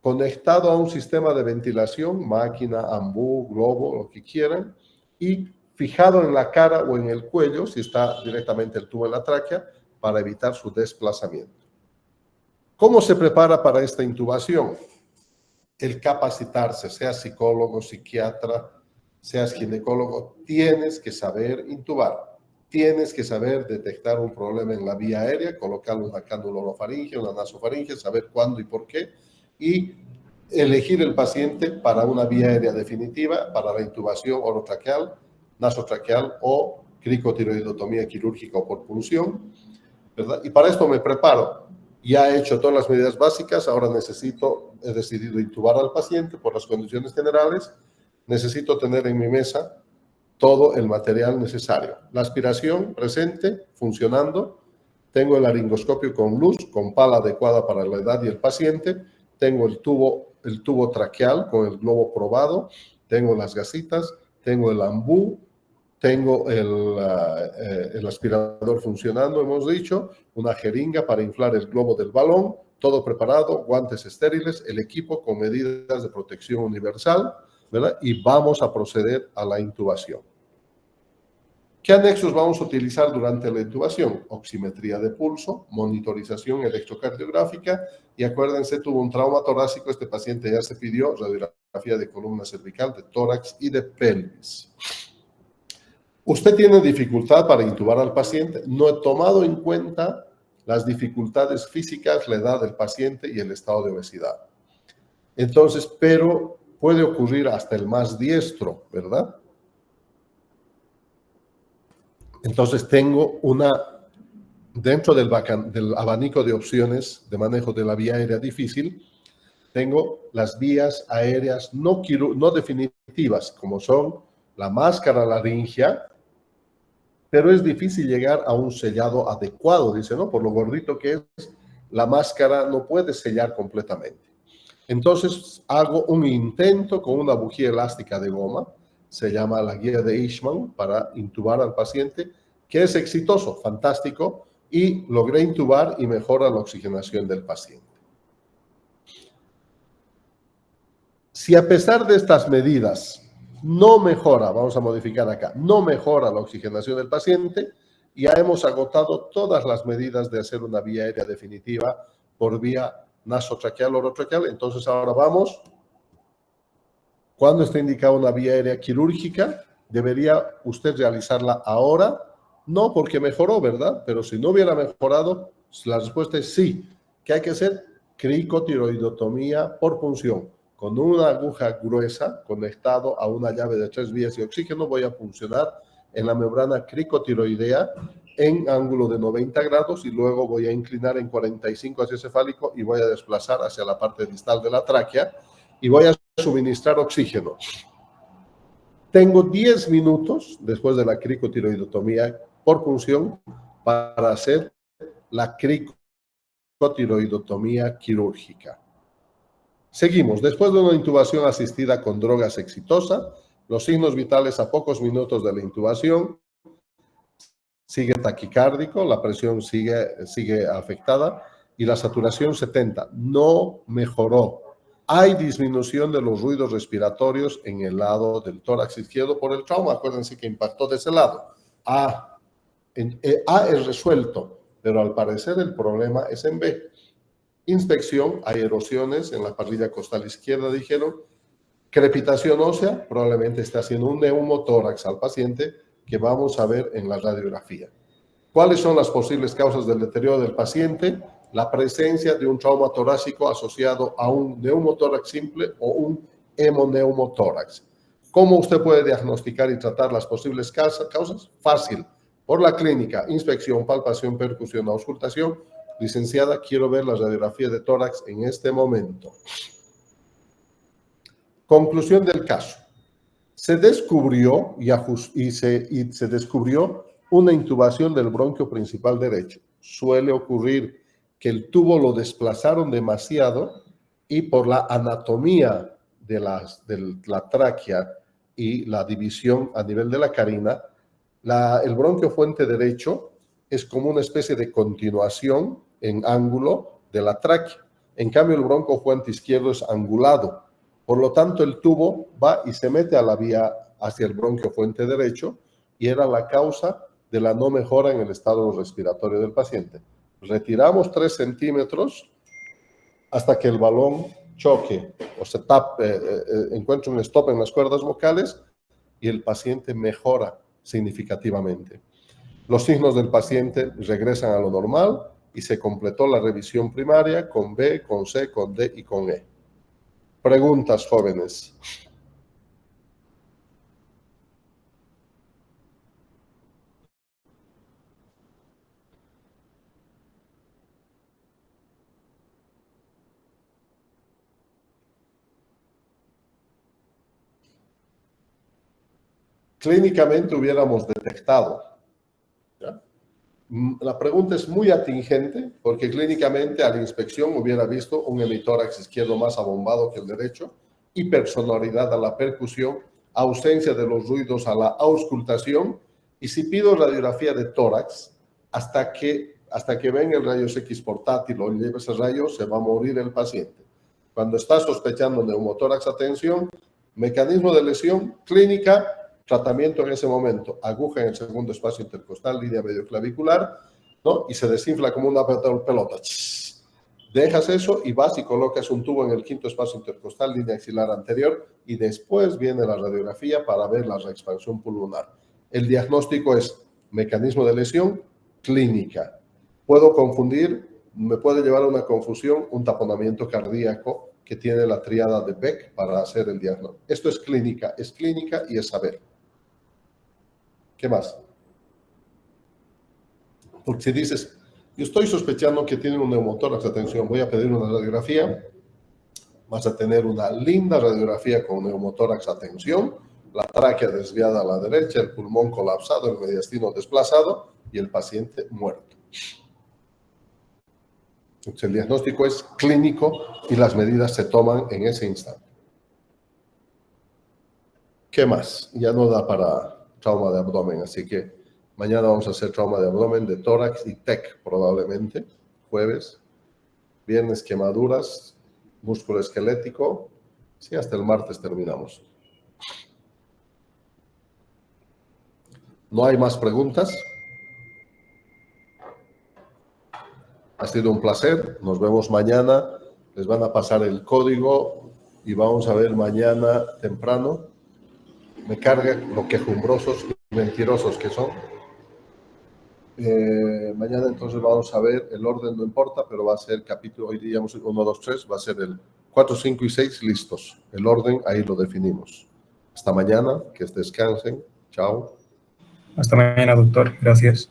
conectado a un sistema de ventilación, máquina, ambú, globo, lo que quieran, y fijado en la cara o en el cuello, si está directamente el tubo en la tráquea, para evitar su desplazamiento. ¿Cómo se prepara para esta intubación? El capacitarse, seas psicólogo, psiquiatra, seas ginecólogo, tienes que saber intubar. Tienes que saber detectar un problema en la vía aérea, colocar una cánula orofaringe, una nasofaringe, saber cuándo y por qué, y elegir el paciente para una vía aérea definitiva, para la intubación orotraqueal, nasotraqueal o cricotiroidotomía quirúrgica o por punción, ¿verdad? Y para esto me preparo. Ya he hecho todas las medidas básicas, ahora he decidido intubar al paciente por las condiciones generales, necesito tener en mi mesa todo el material necesario. La aspiración presente, funcionando, tengo el laringoscopio con luz, con pala adecuada para la edad y el paciente, tengo el tubo traqueal con el globo probado, tengo las gasitas, tengo el ambú, tengo el aspirador funcionando, hemos dicho, una jeringa para inflar el globo del balón, todo preparado, guantes estériles, el equipo con medidas de protección universal, ¿verdad? Y vamos a proceder a la intubación. ¿Qué anexos vamos a utilizar durante la intubación? Oximetría de pulso, monitorización electrocardiográfica y acuérdense, tuvo un trauma torácico, este paciente ya se pidió radiografía de columna cervical, de tórax y de pelvis. ¿Usted tiene dificultad para intubar al paciente? No he tomado en cuenta las dificultades físicas, la edad del paciente y el estado de obesidad. Entonces, pero puede ocurrir hasta el más diestro, ¿verdad? Entonces tengo dentro del abanico de opciones de manejo de la vía aérea difícil, tengo las vías aéreas no definitivas, como son la máscara laringea, pero es difícil llegar a un sellado adecuado, dice, ¿no? Por lo gordito que es, la máscara no puede sellar completamente. Entonces hago un intento con una bujía elástica de goma, se llama la guía de Ishman, para intubar al paciente, que es exitoso, fantástico, y logré intubar y mejora la oxigenación del paciente. Si a pesar de estas medidas no mejora, vamos a modificar acá, no mejora la oxigenación del paciente, ya hemos agotado todas las medidas de hacer una vía aérea definitiva por vía nasotraqueal o orotraqueal. Entonces ahora vamos, cuando está indicada una vía aérea quirúrgica, debería usted realizarla ahora, no porque mejoró, ¿verdad? Pero si no hubiera mejorado, la respuesta es sí. ¿Qué hay que hacer? Cricotiroidotomía por punción. Con una aguja gruesa conectado a una llave de 3 vías de oxígeno voy a puncionar en la membrana cricotiroidea en ángulo de 90 grados y luego voy a inclinar en 45 hacia cefálico y voy a desplazar hacia la parte distal de la tráquea y voy a suministrar oxígeno. Tengo 10 minutos después de la cricotiroidotomía por punción para hacer la cricotiroidotomía quirúrgica. Seguimos. Después de una intubación asistida con drogas exitosa, los signos vitales a pocos minutos de la intubación, sigue taquicárdico, la presión sigue afectada y la saturación 70. No mejoró. Hay disminución de los ruidos respiratorios en el lado del tórax izquierdo por el trauma. Acuérdense que impactó de ese lado. A es resuelto, pero al parecer el problema es en B. Inspección, hay erosiones en la parrilla costal izquierda, dijeron. Crepitación ósea, probablemente está haciendo un neumotórax al paciente que vamos a ver en la radiografía. ¿Cuáles son las posibles causas del deterioro del paciente? La presencia de un trauma torácico asociado a un neumotórax simple o un hemoneumotórax. ¿Cómo usted puede diagnosticar y tratar las posibles causas? Fácil. Por la clínica, inspección, palpación, percusión, auscultación. Licenciada, quiero ver la radiografía de tórax en este momento. Conclusión del caso. Se descubrió se descubrió una intubación del bronquio principal derecho. Suele ocurrir que el tubo lo desplazaron demasiado y por la anatomía de la tráquea y la división a nivel de la carina, el bronquio fuente derecho es como una especie de continuación en ángulo de la tráquea. En cambio, el broncofuente izquierdo es angulado. Por lo tanto, el tubo va y se mete a la vía hacia el bronquiofuente derecho y era la causa de la no mejora en el estado respiratorio del paciente. Retiramos 3 centímetros hasta que el balón choque o se encuentre un stop en las cuerdas vocales y el paciente mejora significativamente. Los signos del paciente regresan a lo normal y se completó la revisión primaria con B, con C, con D y con E. Preguntas, jóvenes. Clínicamente hubiéramos detectado. ¿Ya? La pregunta es muy atingente porque clínicamente a la inspección hubiera visto un hemitórax izquierdo más abombado que el derecho, hipersonoridad a la percusión, ausencia de los ruidos a la auscultación, y si pido radiografía de tórax, hasta que ven el rayos X portátil o lleve ese rayo, se va a morir el paciente. Cuando está sospechando neumotórax, atención, mecanismo de lesión, clínica, tratamiento en ese momento, aguja en el segundo espacio intercostal, línea medioclavicular, ¿no? Y se desinfla como una pelota. Dejas eso y vas y colocas un tubo en el quinto espacio intercostal, línea axilar anterior, y después viene la radiografía para ver la reexpansión pulmonar. El diagnóstico es mecanismo de lesión, clínica. Puedo confundir, me puede llevar a una confusión, un taponamiento cardíaco que tiene la tríada de Beck para hacer el diagnóstico. Esto es clínica y es saber. ¿Qué más? Porque si dices, yo estoy sospechando que tiene un neumotórax, atención, voy a pedir una radiografía, vas a tener una linda radiografía con neumotórax, atención, la tráquea desviada a la derecha, el pulmón colapsado, el mediastino desplazado y el paciente muerto. Entonces, el diagnóstico es clínico y las medidas se toman en ese instante. ¿Qué más? Ya no da para trauma de abdomen, así que mañana vamos a hacer trauma de abdomen, de tórax y TEC probablemente, jueves. Viernes quemaduras, músculo esquelético. Sí, hasta el martes terminamos. ¿No hay más preguntas? Ha sido un placer. Nos vemos mañana. Les van a pasar el código y vamos a ver mañana temprano. Me carga lo quejumbrosos y mentirosos que son. Mañana entonces vamos a ver, el orden no importa, pero va a ser capítulo, hoy digamos 1, 2, 3, va a ser el 4, 5 y 6 listos. El orden ahí lo definimos. Hasta mañana, que descansen. Chao. Hasta mañana, doctor. Gracias.